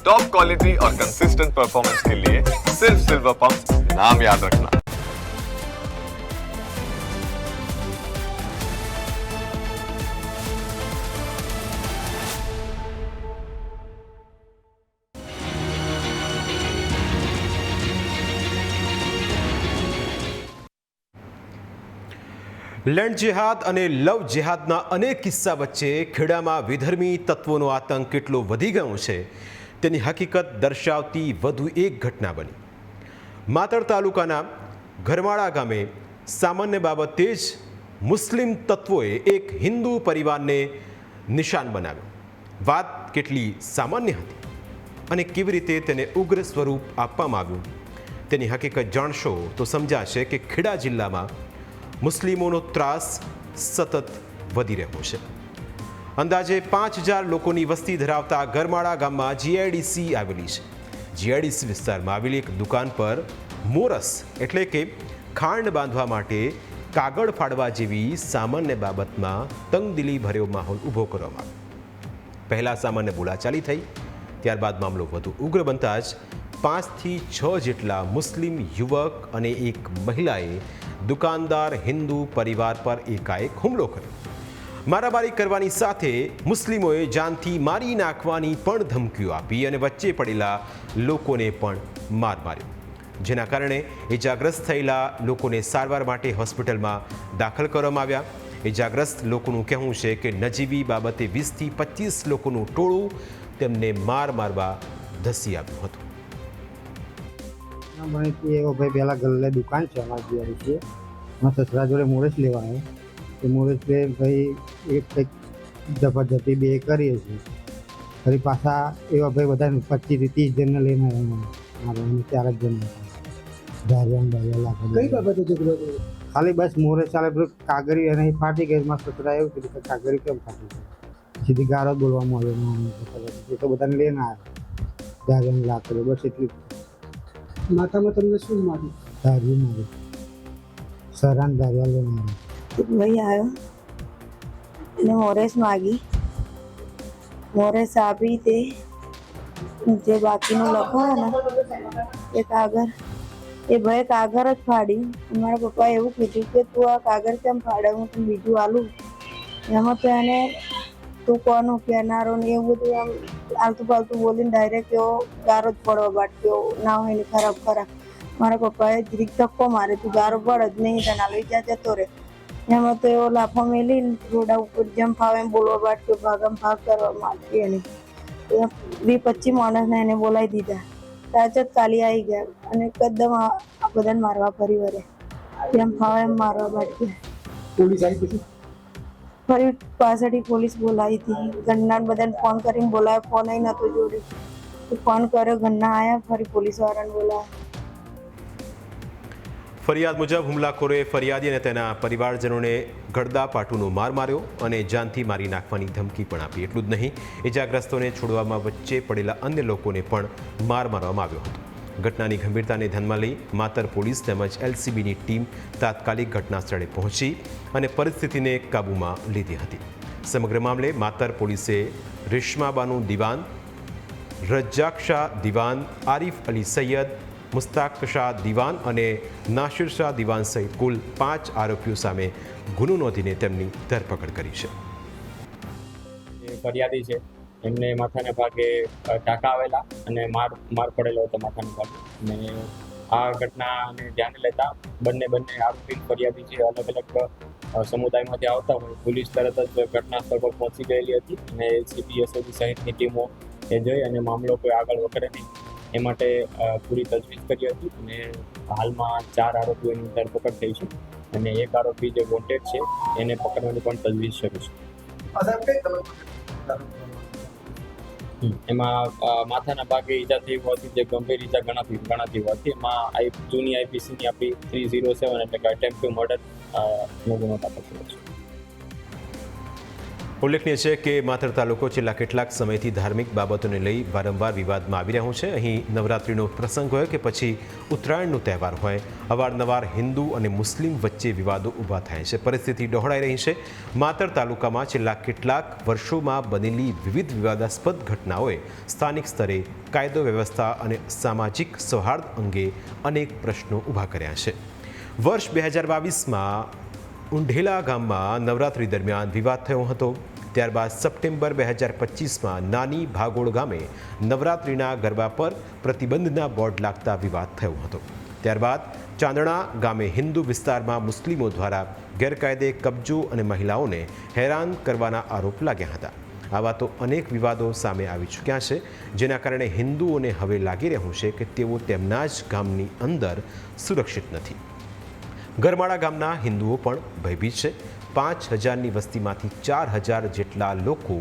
Top quality और consistent performance के लिए सिर्फ सिल्वर पंप नाम याद रखना। લેન્ડ જેહાદ અને લવ જેહાદના અનેક કિસ્સા વચ્ચે ખેડામાં વિધર્મી તત્વોનો આતંક કેટલો વધી ગયો છે તેની હકીકત દર્શાવતી વધુ એક ઘટના બની। માતર તાલુકાના ગરમાળા ગામે સામાન્ય બાબતે જ મુસ્લિમ તત્વોએ એક હિન્દુ પરિવારને નિશાન બનાવ્યો। વાત કેટલી સામાન્ય હતી અને કેવી રીતે તેને ઉગ્ર સ્વરૂપ આપવામાં આવ્યું તેની હકીકત જાણશો તો સમજાશે કે ખેડા જિલ્લામાં મુસ્લિમોનો ત્રાસ સતત વધી રહ્યો છે। અંદાજે 5000 લોકોની વસ્તી ધરાવતા ગરમાળા ગામમાં જીઆઈડીસી આવેલી છે। જીઆઈડીસી વિસ્તારમાં આવેલી એક દુકાન પર મોરસ એટલે કે ખાંડ બાંધવા માટે કાગળ ફાડવા જેવી સામાન્ય બાબતમાં તંગદિલી ભર્યો માહોલ ઊભો કરવામાં આવ્યો। પહેલાં સામાન્ય બોલાચાલી થઈ, ત્યારબાદ મામલો વધુ ઉગ્ર બનતા જ 5 થી 6 જેટલા મુસ્લિમ યુવક અને એક મહિલાએ દુકાનદાર હિન્દુ પરિવાર પર એકાએક હુમલો કર્યો। મારામારી કરવાની સાથે મુસ્લિમોએ જાનથી મારી નાખવાની પણ ધમકીઓ આપી અને વચ્ચે પડેલા લોકોને પણ માર માર્યો, જેના કારણે ઇજાગ્રસ્ત થયેલા લોકોને સારવાર માટે હોસ્પિટલમાં દાખલ કરવામાં આવ્યા। ઇજાગ્રસ્ત લોકોનું કહેવું છે કે નજીવી બાબતે 20 થી 25 લોકોનું ટોળું તેમને માર મારવા ધસી આવ્યું હતું। એવો ભાઈ પહેલાં ગલ્લે દુકાન છે અમારી જીઆઈડી છે, મારા સસરા જોડે મોરેશ લેવા આવ્યો તો મોરેશ લે ભાઈ એક કંઈક જબરજસ્તી બે કરીએ છીએ, ફરી પાછા એવા ભાઈ બધા 25 થી 30 જણને લઈને આવ્યા મારે 4 જણ ધાર્યા કઈ બાબતે ઝઘડો થયો? ખાલી બસ મોરેશ ચાલે પેલું કાગરી અને ફાટી ગઈ, મારા સસરા એવું કીધું કે કાગરી કેમ ફાટી ગઈ, સીધી ગાળો બોલવામાં આવ્યો, તો બધાને લઈને આવ્યા ધાર્યા લાકડી, બસ એટલી માથામાં તમને શું માર્યું? ધાર્યું મારે સરાન ધાર્યા લઈને ભાઈ આવ્યો અને મોરેશ માગી, મોરેશ આપી તે જે બાકીનું લખો ને એ કાગળ, એ ભાઈ કાગળ જ ફાડ્યું। મારા પપ્પાએ એવું કીધું કે તું આ કાગળ કેમ ફાડે, હું તને બીજું આલું। એમાં તો એને તું કોનું કહેનારો ને એવું બધું આમ આલતું પાલતું બોલીને ડાયરેક્ટ એવો ગારો જ પડવા બાટ્યો, ના હોય ને ખરાબ। મારા પપ્પાએ જીરીક ધક્કો મારે, તું ગારો પડ જ નહીં, તને લઈ જા જતો રહે। એમાં તો એવો લાફો મેલીને રોડા ઉપર જેમ ફાવે એમ બોલવા બાટ્યો, ભાગમ ભાગ કરવા માંગતી એની 20-25 માણસને એને બોલાવી દીધા, તાજ કાલી આવી ગયા અને કદમ આ બધાને મારવા ફરી વળે, જેમ ફાવે એમ મારવા બાટ્યો। પોલીસ આવી પછી ફરી પાછળથી પોલીસ બોલાવી હતી, ઘરના બધાને ફોન કરીને બોલાવ્યો, ફોન અહીં નહોતો જોડ્યો, ફોન કર્યો, ઘરના આવ્યા, ફરી પોલીસવાળાને બોલાવ્યા। ફરિયાદ મુજબ હુમલાખોરે ફરિયાદી અને તેના પરિવારજનોને ગળદાપાટુનો માર માર્યો અને જાનથી મારી નાખવાની ધમકી પણ આપી। એટલું જ નહીં, ઇજાગ્રસ્તોને છોડવામાં વચ્ચે પડેલા અન્ય લોકોને પણ માર મારવામાં આવ્યો હતો। ઘટનાની ગંભીરતાને ધ્યાનમાં લઈ માતર પોલીસ તેમજ એલસીબીની ટીમ તાત્કાલિક ઘટના સ્થળે પહોંચી અને પરિસ્થિતિને કાબૂમાં લીધી હતી। સમગ્ર મામલે માતર પોલીસે રેશમાબાનુ દિવાન, રજ્જાક શાહ દિવાન, આરિફ અલી સૈયદ, મુસ્તાક શાહ દિવાન અને નાસિર શાહ દિવાન સહિત કુલ 5 આરોપીઓ સામે ગુનો નોંધીને તેમની ધરપકડ કરી છે। ફરિયાદી છે એમને માથાના ભાગે ટાંકા આવેલા અને માર પડેલો હતો માથાના ભાગે, અને આ ઘટનાને ધ્યાને લેતા બંને આરોપી ફરિયાદી છે અલગ અલગ સમુદાયમાંથી આવતા હોય, પોલીસ તરત જ ઘટના સ્થળ પર પહોંચી ગયેલી હતી અને એલસીબી એસઓજી સહિતની ટીમો એ જોઈ અને મામલો કોઈ આગળ વકરે નહીં એ માટે પૂરી તજવીજ કરી હતી અને હાલમાં 4 આરોપીઓની ધરપકડ થઈ છે અને એક આરોપી જે વોન્ટેડ છે એને પકડવાની પણ તજવીજ શરૂ છે। એમાં માથાના ભાગે ઈજા થઈ હોવાથી જે ગંભીર ઈજા ગણાતી હોવાથી એમાં જૂની આઈપીસીની આપણી 307 એટલે કે અટેમ્પ્ટ ટુ મર્ડર નો ગુનો દાખલ થયો છે। ઉલ્લેખનીય છે કે માતર તાલુકો છેલ્લા કેટલાક સમયથી ધાર્મિક બાબતોને લઈ વારંવાર વિવાદમાં આવી રહ્યો છે. અહીં નવરાત્રિનો પ્રસંગ હોય કે પછી ઉત્તરાયણનો તહેવાર હોય, અવારનવાર હિન્દુ અને મુસ્લિમ વચ્ચે વિવાદો ઊભા થાય છે. પરિસ્થિતિ ડહોળાઈ રહી છે. માતર તાલુકામાં છેલ્લા કેટલાક વર્ષોમાં બનેલી વિવિધ વિવાદાસ્પદ ઘટનાઓએ સ્થાનિક સ્તરે કાયદો વ્યવસ્થા અને સામાજિક સૌહાર્દ અંગે અનેક પ્રશ્નો ઊભા કર્યા છે. વર્ષ 2022માં ઉંઢેલા ગામમાં નવરાત્રિ દરમિયાન વિવાદ થયો હતો. ત્યારબાદ સપ્ટેમ્બર 2025માં નાની ભાગોળ ગામે નવરાત્રિના ગરબા પર પ્રતિબંધના બોર્ડ લાગતા વિવાદ થયો હતો. ત્યારબાદ ચાંદણા ગામે હિન્દુ વિસ્તારમાં મુસ્લિમો દ્વારા ગેરકાયદે કબજો અને મહિલાઓને હેરાન કરવાના આરોપ લાગ્યા હતા. આવા તો અનેક વિવાદો સામે આવી ચૂક્યા છે, જેના કારણે હિન્દુઓને હવે લાગી રહ્યું છે કે તેઓ તેમના જ ગામની અંદર સુરક્ષિત નથી. ગરમાળા ગામના હિન્દુઓ પણ ભયભીત છે. 5,000ની વસ્તીમાંથી 4,000 જેટલા લોકો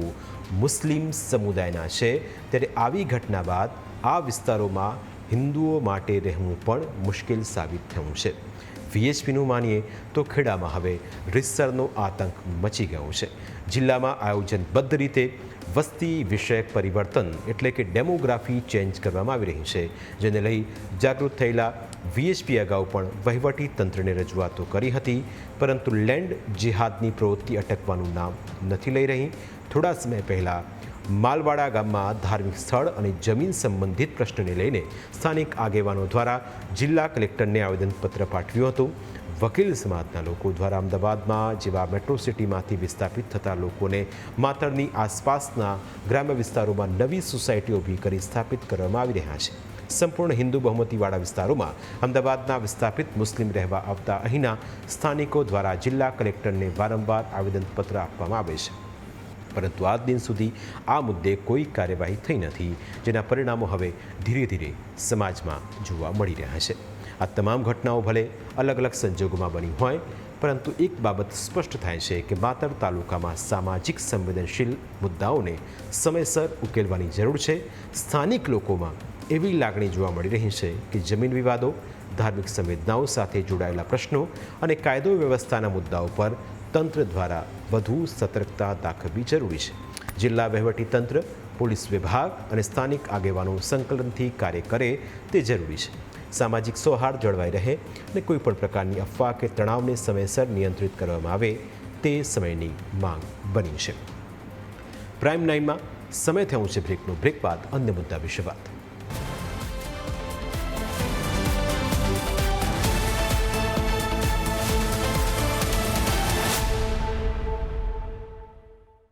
મુસ્લિમ સમુદાયના છે. ત્યારે આવી ઘટના બાદ આ વિસ્તારોમાં હિન્દુઓ માટે રહેવું પણ મુશ્કેલ સાબિત થયું છે. VHPનું માનીએ તો ખેડામાં હવે રીતસરનો આતંક મચી ગયો છે. જિલ્લામાં આયોજનબદ્ધ રીતે વસ્તી વિષયક પરિવર્તન એટલે કે ડેમોગ્રાફી ચેન્જ કરવામાં આવી રહી છે, જેને લઈ જાગૃત થયેલા VHP અગાઉ પણ વહીવટી તંત્રને રજૂઆતો કરી હતી, પરંતુ લેન્ડ જેહાદની પ્રવૃત્તિ અટકવાનું નામ નથી લઈ રહી. થોડા સમય પહેલાં માલવાડા ગામમાં ધાર્મિક સ્થળ અને જમીન સંબંધિત પ્રશ્નને લઈને સ્થાનિક આગેવાનો દ્વારા જિલ્લા કલેક્ટરને આવેદનપત્ર પાઠવ્યું હતું. વકીલ સમાજના લોકો દ્વારા અમદાવાદમાં જેવા મેટ્રો સિટીમાંથી વિસ્થાપિત થતા લોકોને માતરની આસપાસના ગ્રામ્ય વિસ્તારોમાં નવી સોસાયટીઓ ઊભી કરી સ્થાપિત કરવામાં આવી રહ્યા છે. સંપૂર્ણ હિન્દુ બહુમતીવાળા વિસ્તારોમાં અમદાવાદના વિસ્થાપિત મુસ્લિમ રહેવા આવતા અહીંના સ્થાનિકો દ્વારા જિલ્લા કલેક્ટરને વારંવાર આવેદનપત્ર આપવામાં આવે છે, પરંતુ આજ દિન સુધી આ મુદ્દે કોઈ કાર્યવાહી થઈ નથી, જેના પરિણામો હવે ધીરે ધીરે સમાજમાં જોવા મળી રહ્યા છે. આ તમામ ઘટનાઓ ભલે અલગ અલગ સંજોગોમાં બની હોય, પરંતુ એક બાબત સ્પષ્ટ થાય છે કે માતર તાલુકામાં સામાજિક સંવેદનશીલ મુદ્દાઓને સમયસર ઉકેલવાની જરૂર છે. સ્થાનિક લોકોમાં એવી લાગણી જોવા મળી રહી છે કે જમીન વિવાદો, ધાર્મિક સંવેદનાઓ સાથે જોડાયેલા પ્રશ્નો અને કાયદો વ્યવસ્થાના મુદ્દાઓ પર તંત્ર દ્વારા વધુ સતર્કતા દાખવવી જરૂરી છે. જિલ્લા વહીવટીતંત્ર, પોલીસ વિભાગ અને સ્થાનિક આગેવાનો સંકલનથી કાર્ય કરે તે જરૂરી છે. સામાજિક સૌહાર્દ જળવાઈ રહે અને કોઈપણ પ્રકારની અફવા કે તણાવને સમયસર નિયંત્રિત કરવામાં આવે તે સમયની માંગ બની છે. પ્રાઇમ 9માં સમય થયું છે બ્રેકનો. બ્રેક બાદ અન્ય મુદ્દા વિશે વાત.